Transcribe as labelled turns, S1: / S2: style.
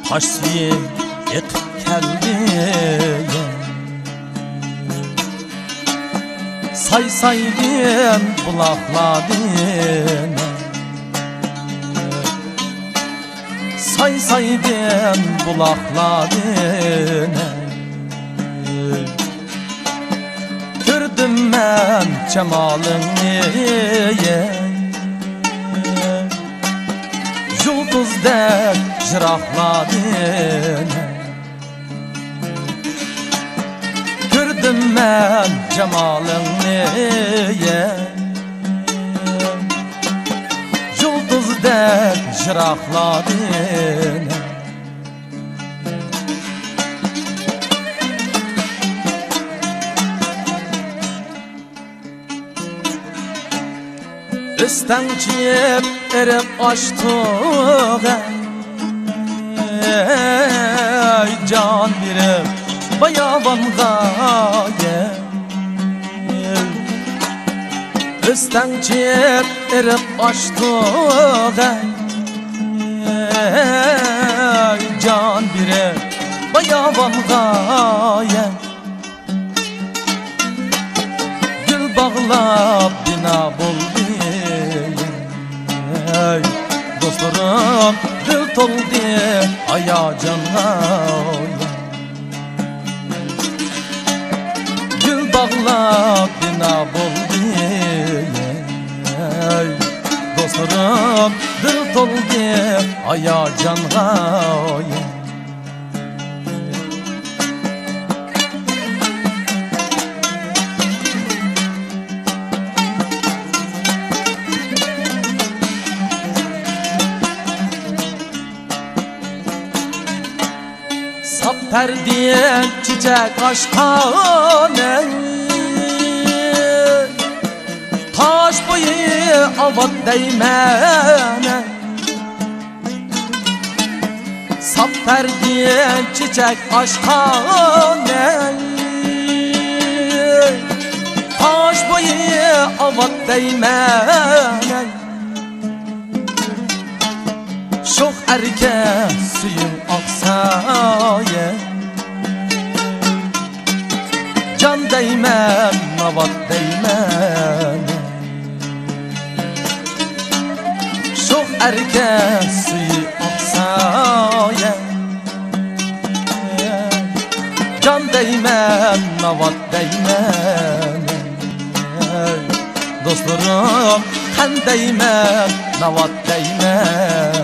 S1: taşsıyım yetip keldi. Saysaydın bulakladın, saysaydın bulakladın. Gördüm ben cemalını, yıldızdek jıraqladın. Gördüm ben cemalını, yıldızdek jıraqladın. Üstten çiyip erip açtık, ey can birip bayavanğa gel. Üstten çiyip erip açtık, ey can birip bayavanğa gel. Gül bağlap bina buldu, dostlarım dil toldu ayacanğa. Gül bağlap bina buldu, dostlarım dil toldu ayacanğa. Sap perdiye çiçek açkan, taş boyu avat değmene. Sap perdiye çiçek açkan, taş boyu avat değmene. Şox erkek suyun aksaya, can değmem, navat değmem. Şox erkek suyu aksaya, can değmem, navat değmem. Dostlarım kan değmem, navat değmem.